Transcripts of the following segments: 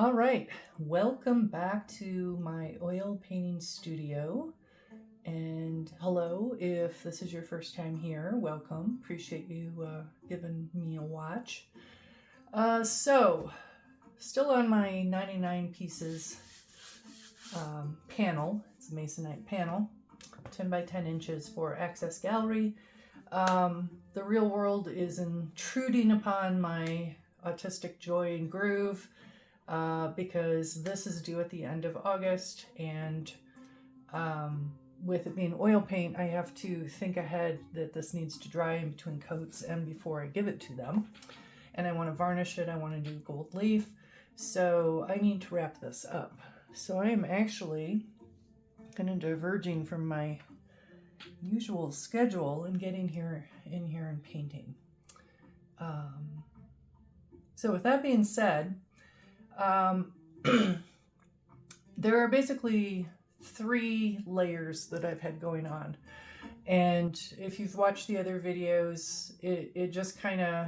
All right, welcome back to my oil painting studio. And hello, if this is your first time here, welcome. Appreciate you giving me a watch. Still on my 99 pieces panel. It's a masonite panel, 10 by 10 inches for access gallery. The real world is intruding upon my autistic joy and groove. Because this is due at the end of August, and with it being oil paint, I have to think ahead that this needs to dry in between coats and before I give it to them. And I want to varnish it. I want to do gold leaf. So I need to wrap this up. So I am actually kind of diverging from my usual schedule and getting in here and painting. So with that being said, there are basically 3 layers that I've had going on. And if you've watched the other videos, it just kind of,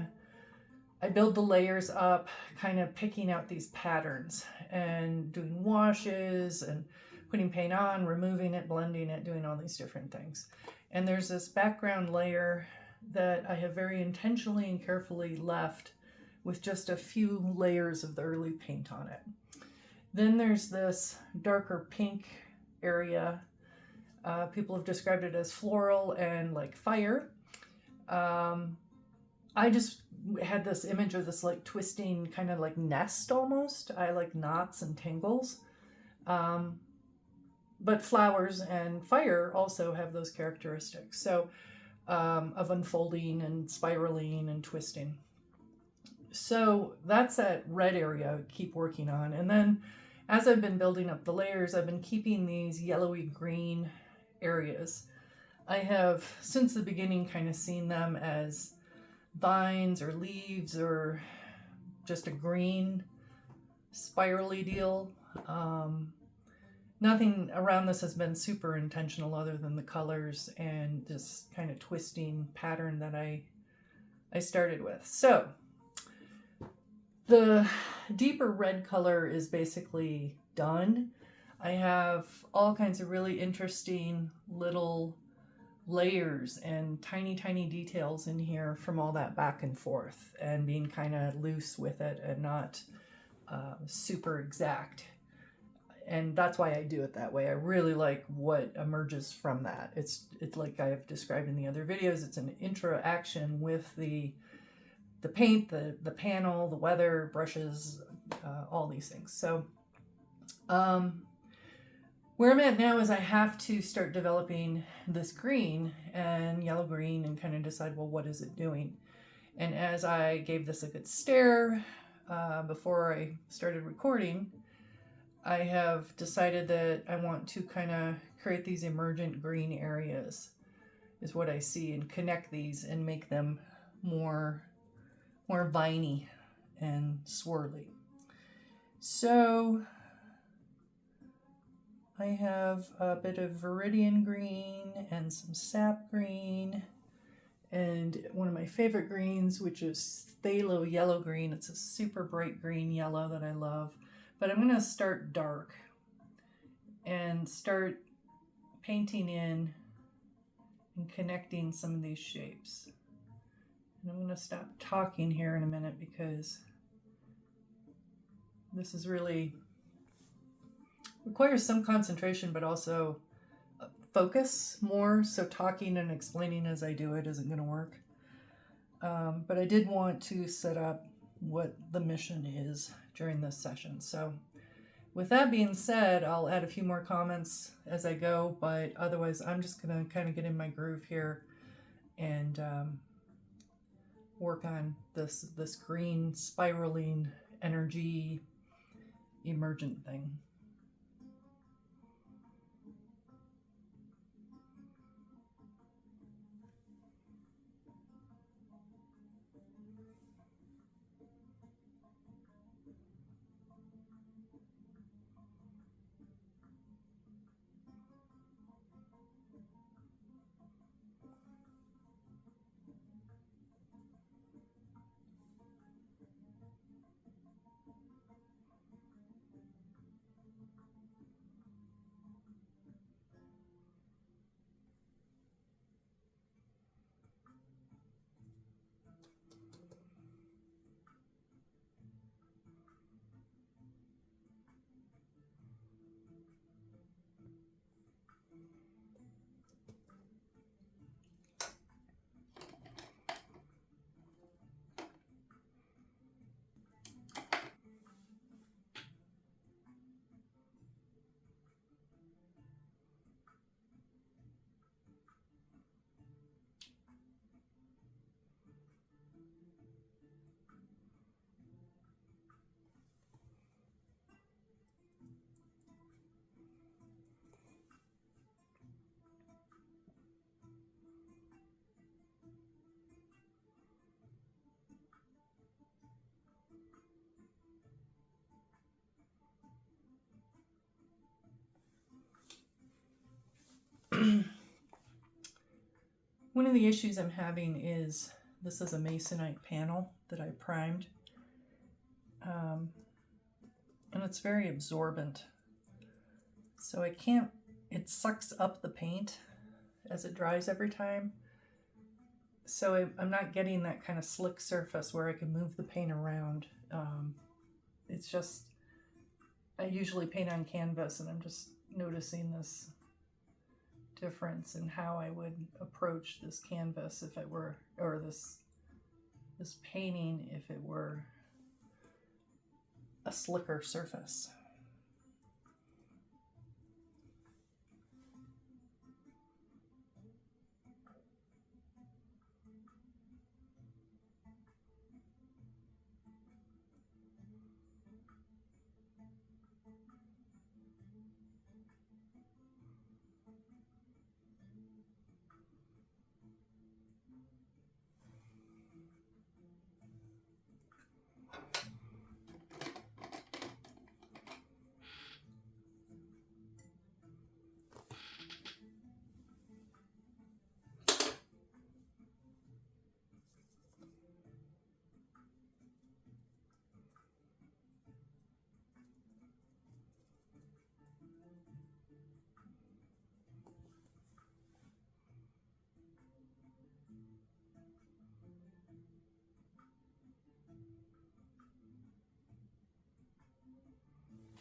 I build the layers up, kind of picking out these patterns and doing washes and putting paint on, removing it, blending it, doing all these different things. And there's this background layer that I have very intentionally and carefully left with just a few layers of the early paint on it. Then there's this darker pink area. People have described it as floral and like fire. I just had this image of this like twisting kind of like nest almost. I like knots and tangles. But flowers and fire also have those characteristics. So of unfolding and spiraling and twisting. So that's that red area I keep working on. And then as I've been building up the layers, I've been keeping these yellowy green areas. I have, since the beginning, kind of seen them as vines or leaves or just a green spirally deal. Nothing around this has been super intentional other than the colors and this kind of twisting pattern that I started with. So the deeper red color is basically done. I have all kinds of really interesting little layers and tiny details in here from all that back and forth and being kind of loose with it and not super exact. And that's why I do it that way. I really like what emerges from that. It's like I've described in the other videos, it's an interaction with the paint, the panel, the weather, brushes, all these things. So where I'm at now is I have to start developing this green and yellow green and kind of decide, well, what is it doing? And as I gave this a good stare before I started recording, I have decided that I want to kind of create these emergent green areas is what I see, and connect these and make them more viney and swirly. So I have a bit of viridian green and some sap green and one of my favorite greens, which is phthalo yellow green. It's a super bright green yellow that I love. But I'm going to start dark and start painting in and connecting some of these shapes. And I'm going to stop talking here in a minute because this is really requires some concentration, but also focus more. So talking and explaining as I do it isn't going to work. But I did want to set up what the mission is during this session. So with that being said, I'll add a few more comments as I go, but otherwise I'm just going to kind of get in my groove here and work on this green spiraling energy emergent thing. One of the issues I'm having is this is a masonite panel that I primed. And it's very absorbent. So it sucks up the paint as it dries every time. So I'm not getting that kind of slick surface where I can move the paint around. It's just, I usually paint on canvas, and I'm just noticing this difference in how I would approach this canvas if it were, or this painting if it were a slicker surface.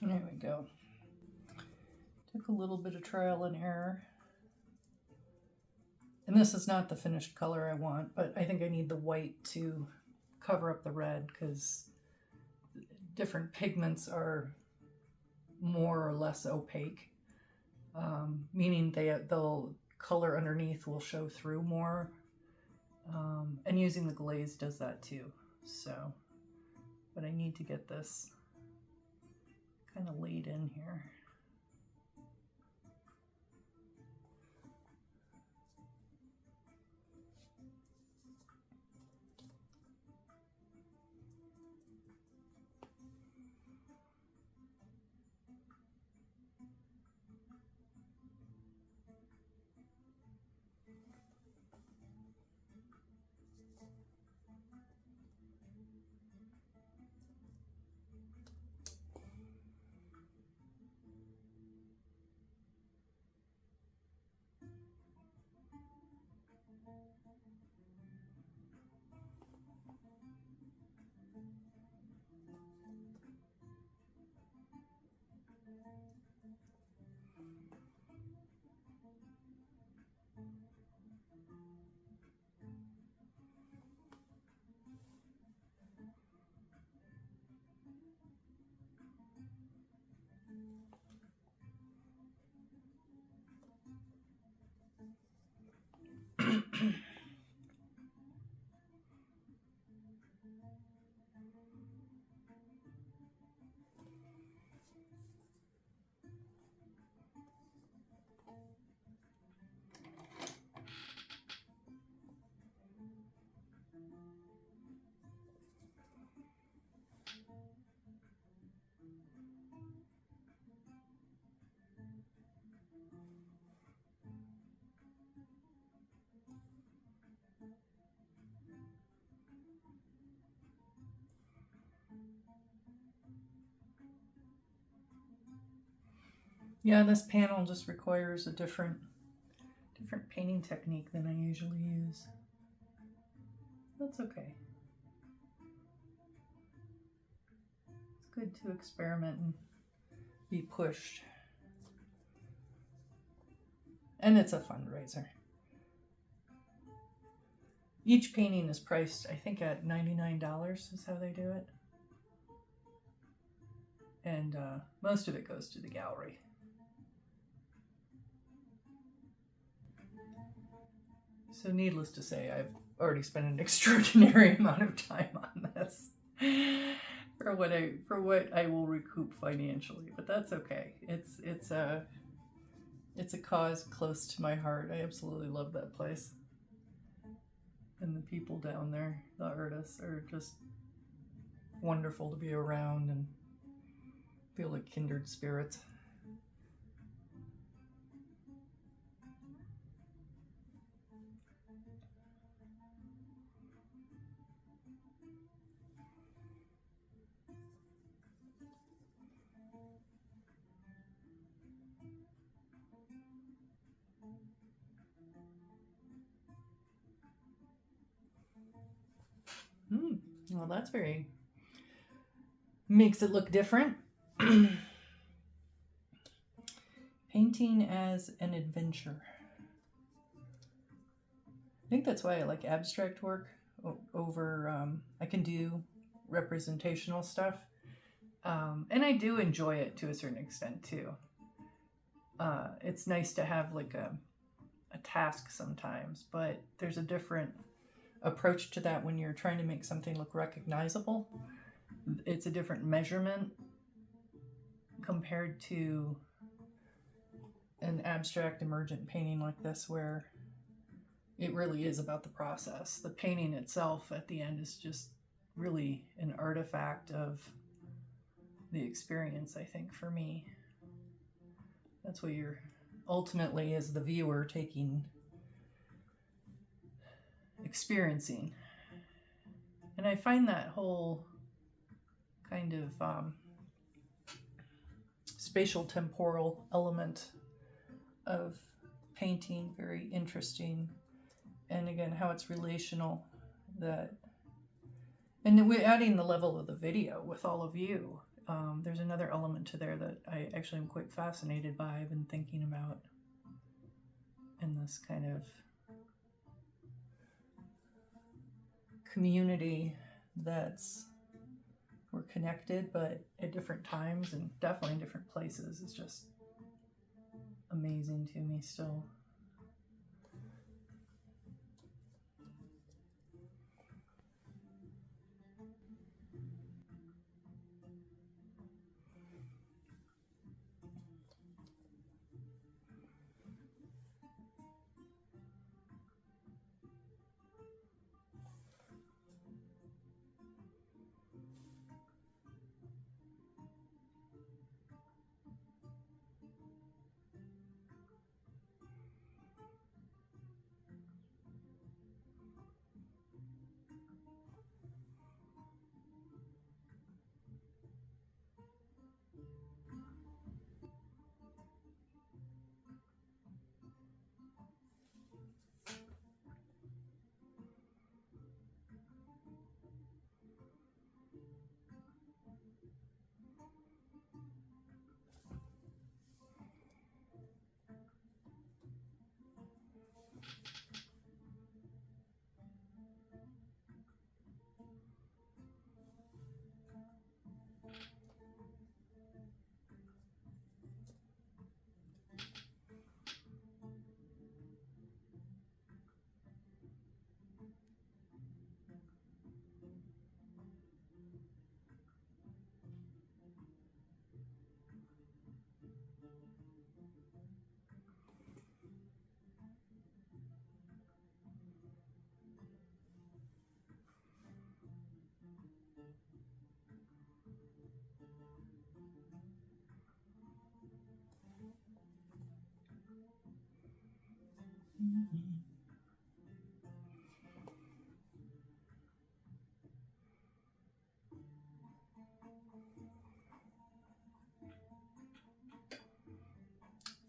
There we go. Took a little bit of trial and error. And this is not the finished color I want, but I think I need the white to cover up the red, because different pigments are more or less opaque, meaning the color underneath will show through more. And using the glaze does that too. So, but I need to get this kind of laid in here. Yeah, this panel just requires a different painting technique than I usually use. That's okay. It's good to experiment and be pushed. And it's a fundraiser. Each painting is priced, I think, at $99 is how they do it. And most of it goes to the gallery. So needless to say, I've already spent an extraordinary amount of time on this for what I will recoup financially, but that's okay. It's a cause close to my heart. I absolutely love that place. And the people down there, the artists, are just wonderful to be around and feel like kindred spirits. Well, that's very, makes it look different. Painting as an adventure. I think that's why I like abstract work over, I can do representational stuff. And I do enjoy it to a certain extent too. It's nice to have like a task sometimes, but there's a different approach to that when you're trying to make something look recognizable. It's a different measurement compared to an abstract emergent painting like this, where it really is about the process. The painting itself at the end is just really an artifact of the experience, I think, for me. That's what you're ultimately, as the viewer, experiencing. And I find that whole kind of spatial temporal element of painting very interesting. And again, how it's relational, and we're adding the level of the video with all of you. There's another element to there that I actually am quite fascinated by. I've been thinking about in this kind of community that's, we're connected, but at different times and definitely in different places. It's just amazing to me still.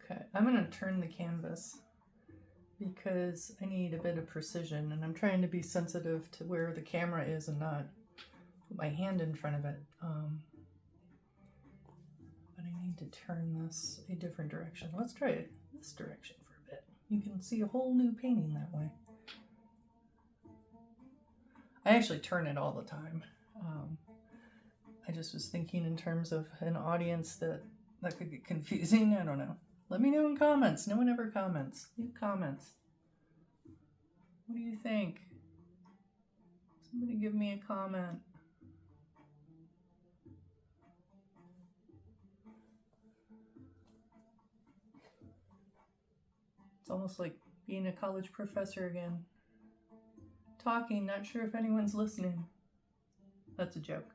Okay, I'm going to turn the canvas because I need a bit of precision, and I'm trying to be sensitive to where the camera is and not put my hand in front of it. But I need to turn this a different direction. Let's try it this direction for a bit. You can see a whole new painting that way. I actually turn it all the time. I just was thinking in terms of an audience that could get confusing. I don't know. Let me know in comments. No one ever comments. Leave comments. What do you think? Somebody give me a comment. It's almost like being a college professor again. Talking, not sure if anyone's listening. That's a joke.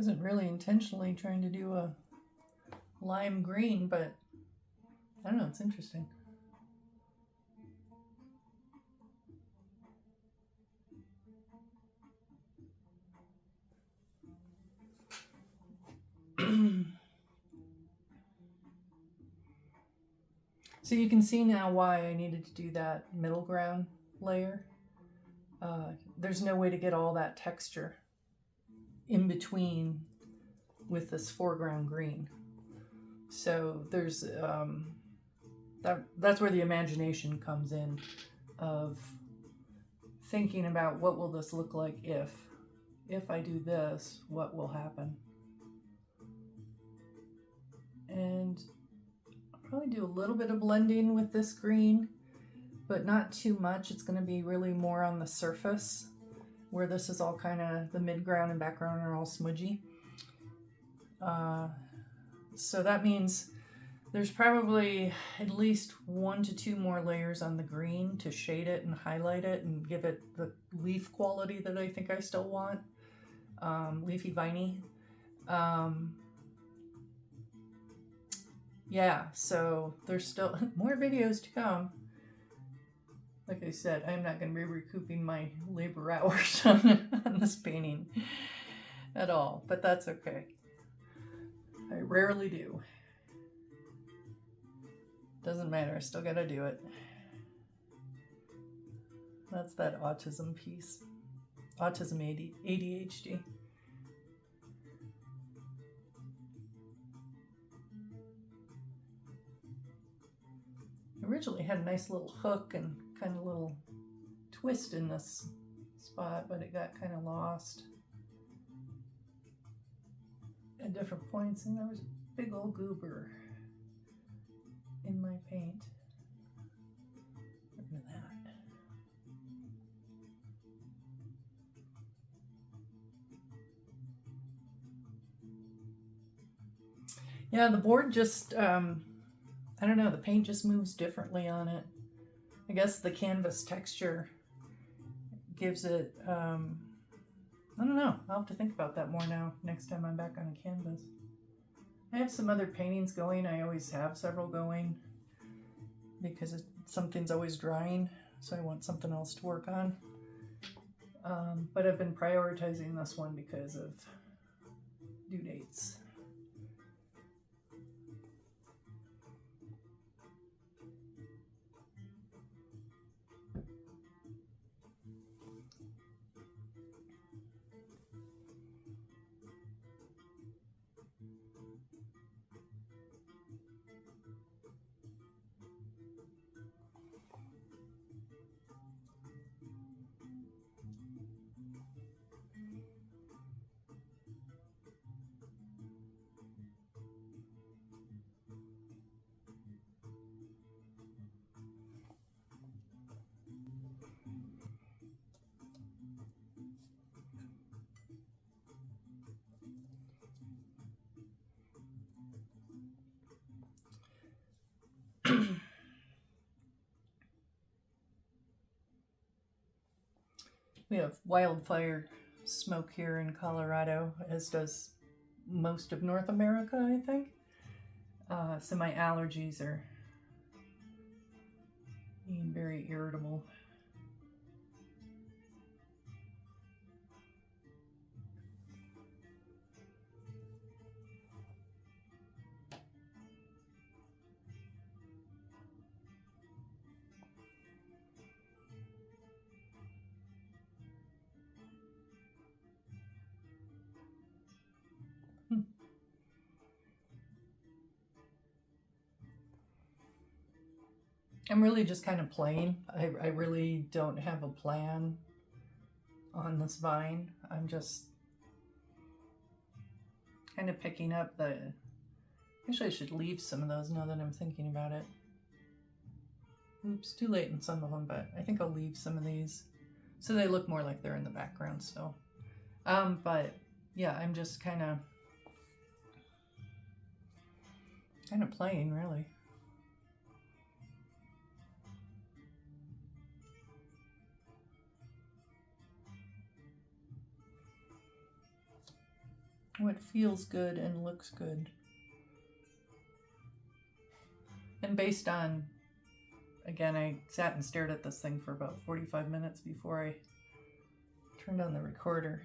wasn't really intentionally trying to do a lime green, but I don't know, it's interesting. So you can see now why I needed to do that middle ground layer. There's no way to get all that texture in between with this foreground green. So there's that's where the imagination comes in, of thinking about what will this look like if I do this, what will happen. And I'll probably do a little bit of blending with this green, but not too much. It's going to be really more on the surface, where this is all kind of the midground and background are all smudgy. So that means there's probably at least 1 to 2 more layers on the green to shade it and highlight it and give it the leaf quality that I think I still want. Leafy viney. Yeah, so there's still more videos to come. Like I said, I'm not going to be recouping my labor hours on this painting at all, but that's okay. I rarely do. Doesn't matter, I still gotta do it. That's that autism piece. Autism ADHD. I originally had a nice little hook and kind of little twist in this spot, but it got kind of lost at different points, and there was a big old goober in my paint. Look at that. Yeah, the board just, I don't know, the paint just moves differently on it. I guess the canvas texture gives it, I don't know, I'll have to think about that more now, next time I'm back on a canvas. I have some other paintings going. I always have several going because something's always drying, so I want something else to work on. But I've been prioritizing this one because of due dates. We have wildfire smoke here in Colorado, as does most of North America, I think. So my allergies are being very irritable. I'm really just kind of playing. I really don't have a plan on this vine. I'm just kind of picking up the... Actually, I should leave some of those now that I'm thinking about it. Oops, too late in some of them, but I think I'll leave some of these so they look more like they're in the background still. But yeah, I'm just kind of playing, really. What feels good and looks good. And based on, again, I sat and stared at this thing for about 45 minutes before I turned on the recorder.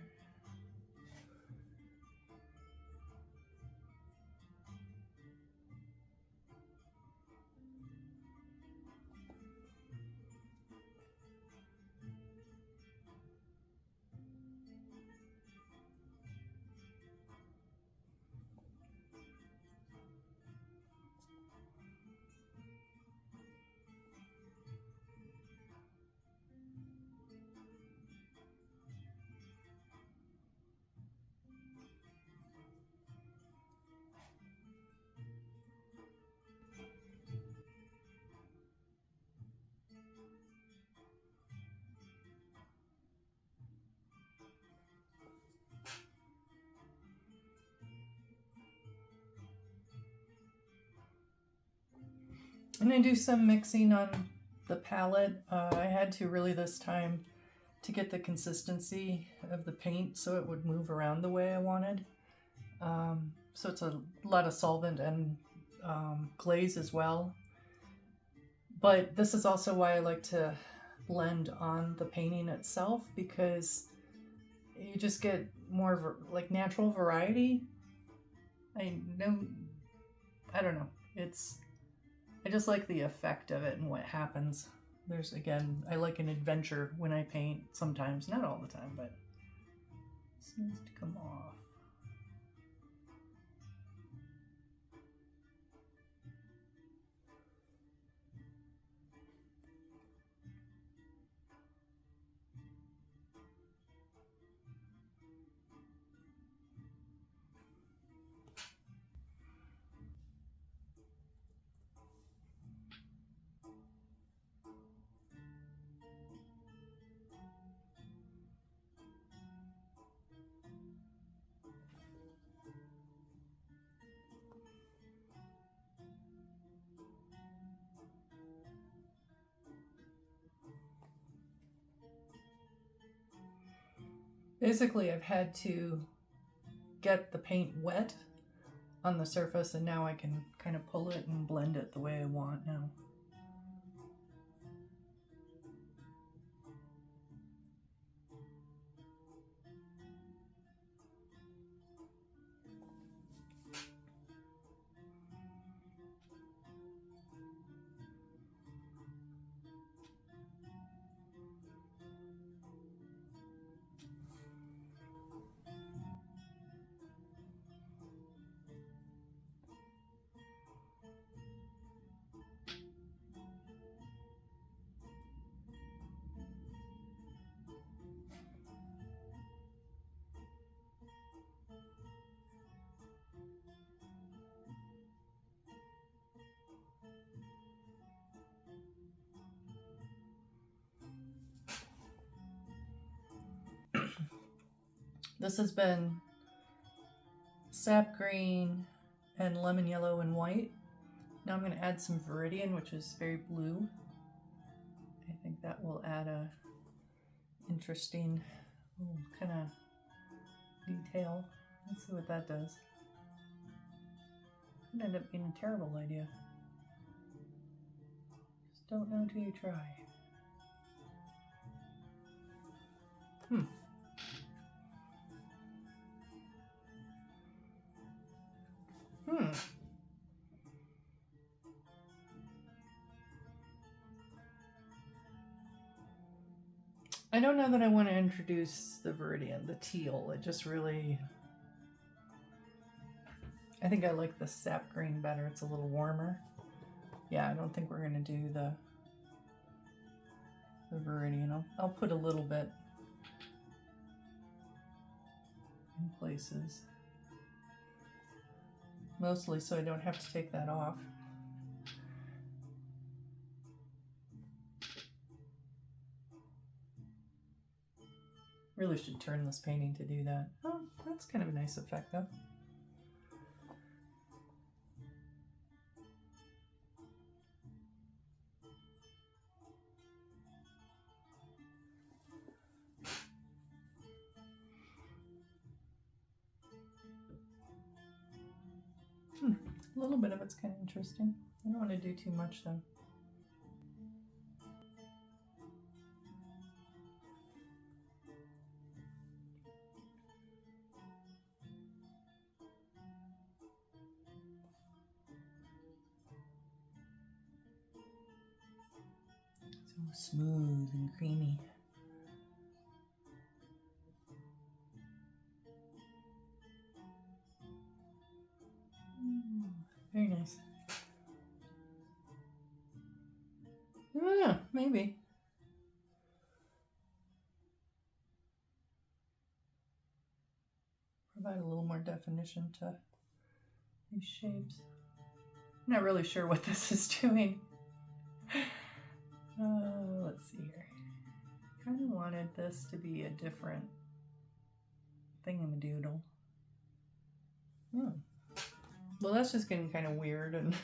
And I do some mixing on the palette. I had to really this time to get the consistency of the paint so it would move around the way I wanted. So it's a lot of solvent and glaze as well. But this is also why I like to blend on the painting itself, because you just get more like natural variety. I don't know. I just like the effect of it and what happens. There's, again, I like an adventure when I paint sometimes, not all the time, but it seems to come off. Basically, I've had to get the paint wet on the surface, and now I can kind of pull it and blend it the way I want now. This has been sap green and lemon yellow and white. Now I'm going to add some Viridian, which is very blue. I think that will add a interesting kind of detail. Let's see what that does. Could end up being a terrible idea. Just don't know till you try. I don't know that I want to introduce the Viridian, the teal. It just really... I think I like the sap green better. It's a little warmer. Yeah, I don't think we're going to do the Viridian. I'll put a little bit in places. Mostly so I don't have to take that off. Really should turn this painting to do that. Oh, that's kind of a nice effect though. A little bit of it's kind of interesting. I don't want to do too much though. So smooth and creamy. Very nice. Yeah, maybe. Provide a little more definition to these shapes. I'm not really sure what this is doing. Let's see here. I kind of wanted this to be a different thingamadoodle. Well, that's just getting kind of weird and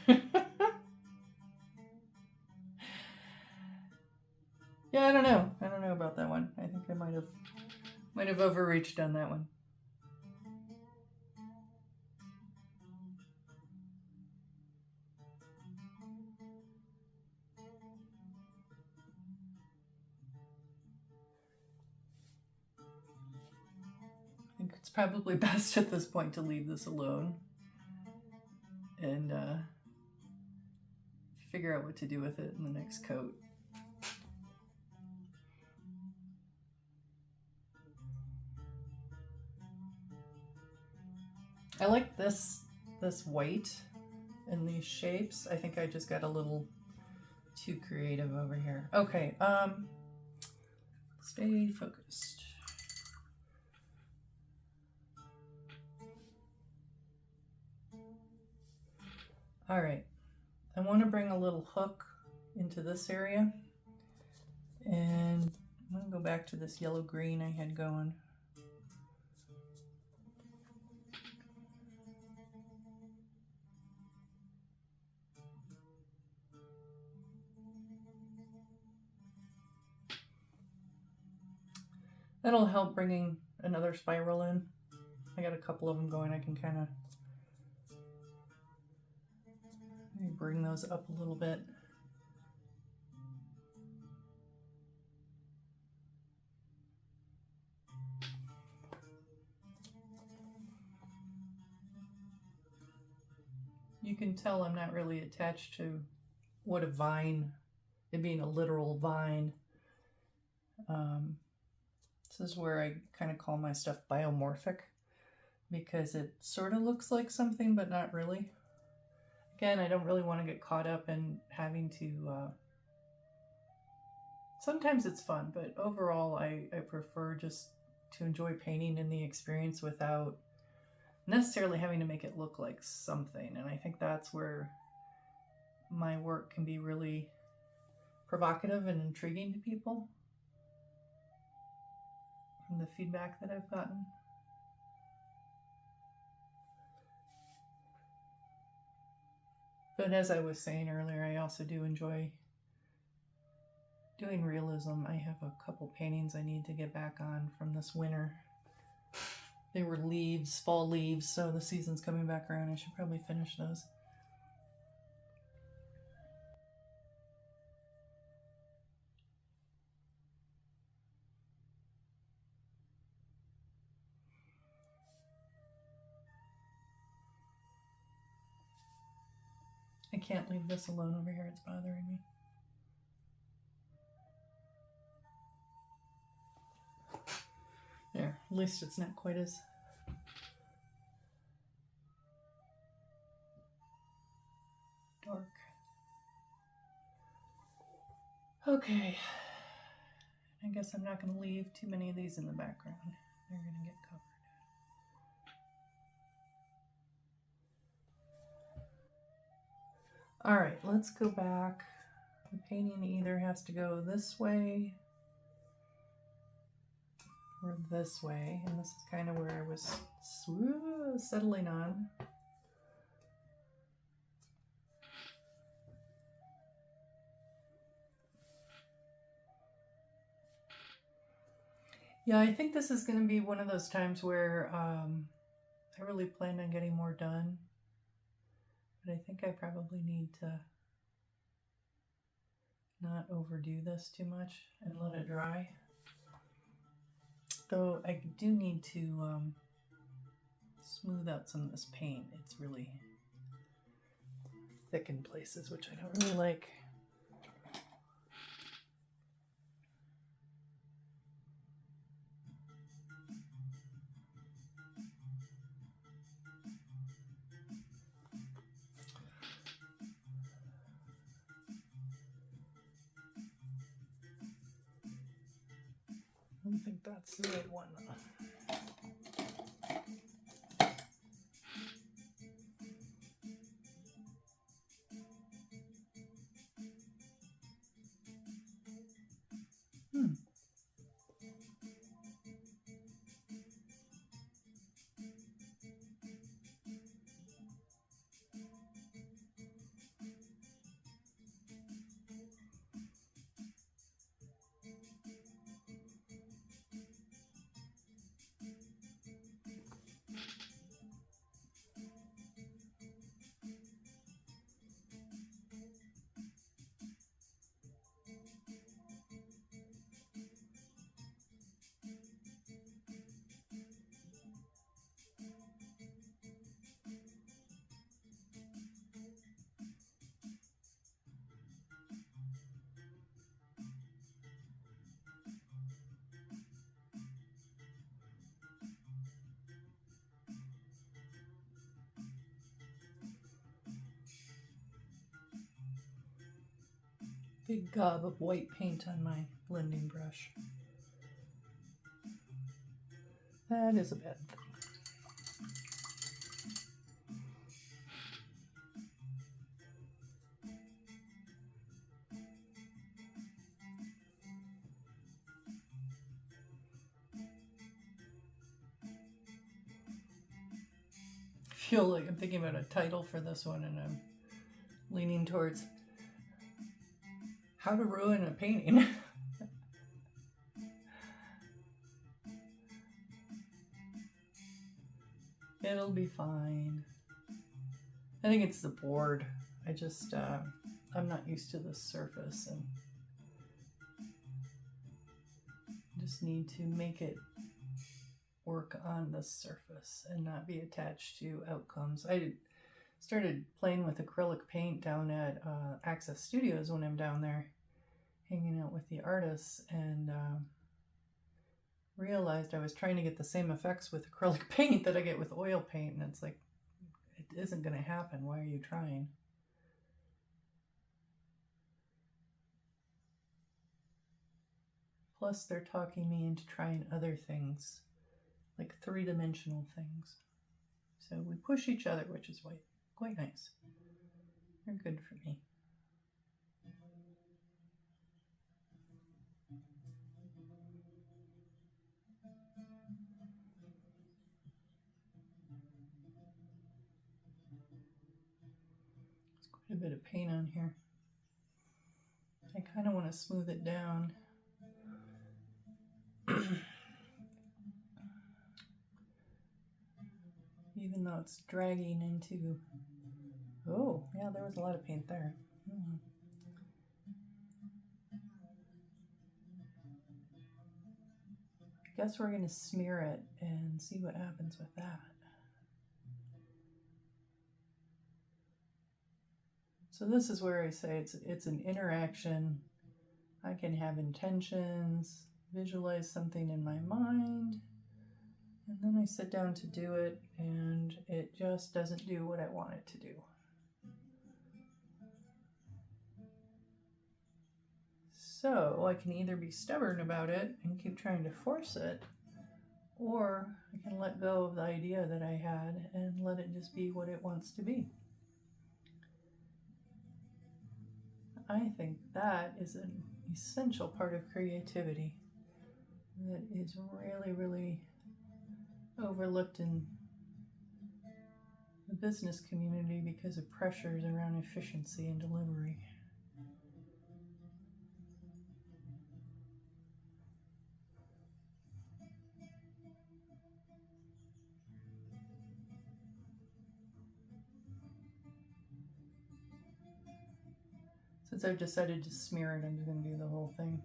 yeah, I don't know. I don't know about that one. I think I might have overreached on that one. I think it's probably best at this point to leave this alone and figure out what to do with it in the next coat. I like this white and these shapes. I think I just got a little too creative over here. Okay, stay focused. All right, I want to bring a little hook into this area, and I'm going to go back to this yellow green I had going. That'll help bringing another spiral in. I got a couple of them going. I can kind of bring those up a little bit. You can tell I'm not really attached to what a vine, it being a literal vine. This is where I kind of call my stuff biomorphic, because it sort of looks like something, but not really. Again, I don't really want to get caught up in having to, sometimes it's fun, but overall I prefer just to enjoy painting in the experience without necessarily having to make it look like something. And I think that's where my work can be really provocative and intriguing to people from the feedback that I've gotten. But as I was saying earlier, I also do enjoy doing realism. I have a couple paintings I need to get back on from this winter. They were leaves, fall leaves, so the season's coming back around. I should probably finish those. I can't leave this alone over here. It's bothering me. There, at least it's not quite as dark. Okay. I guess I'm not going to leave too many of these in the background. They're going to get covered. All right, let's go back. The painting either has to go this way or this way, and this is kind of where I was settling on. Yeah, I think this is going to be one of those times where I really plan on getting more done. But I think I probably need to not overdo this too much and let it dry. Though I do need to smooth out some of this paint. It's really thick in places, which I don't really like. I don't think that's the right one. Big gob of white paint on my blending brush. That is a bad thing. I feel like I'm thinking about a title for this one, and I'm leaning towards How to Ruin a Painting. It'll be fine. I think it's the board. I just, I'm not used to this surface, and just need to make it work on this surface and not be attached to outcomes. I started playing with acrylic paint down at Access Studios when I'm down there hanging out with the artists, and realized I was trying to get the same effects with acrylic paint that I get with oil paint, and it's like, it isn't going to happen. Why are you trying? Plus, they're talking me into trying other things, like three-dimensional things. So we push each other, which is quite nice. They're good for me. There's quite a bit of paint on here. I kind of want to smooth it down. Even though it's dragging into... Oh, yeah, there was a lot of paint there. I guess we're going to smear it and see what happens with that. So this is where I say it's an interaction. I can have intentions, visualize something in my mind, and then I sit down to do it, and it just doesn't do what I want it to do. So I can either be stubborn about it and keep trying to force it, or I can let go of the idea that I had and let it just be what it wants to be. I think that is an essential part of creativity that is really, really overlooked in the business community because of pressures around efficiency and delivery. Since I've decided to smear it, I'm just going to do the whole thing.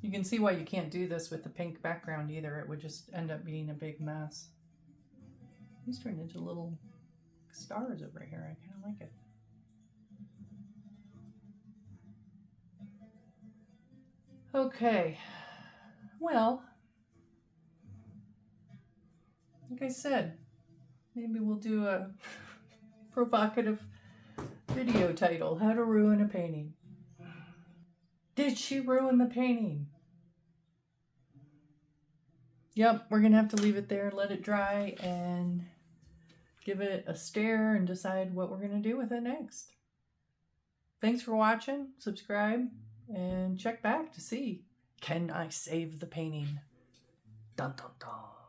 You can see why you can't do this with the pink background either. It would just end up being a big mess. These turned into little stars over here. I kind of like it. Okay, well, like I said, maybe we'll do a provocative video title, How to Ruin a Painting. Did she ruin the painting? Yep, we're gonna have to leave it there, let it dry, and give it a stare and decide what we're gonna do with it next. Thanks for watching, subscribe, and check back to see, can I save the painting? Dun dun dun.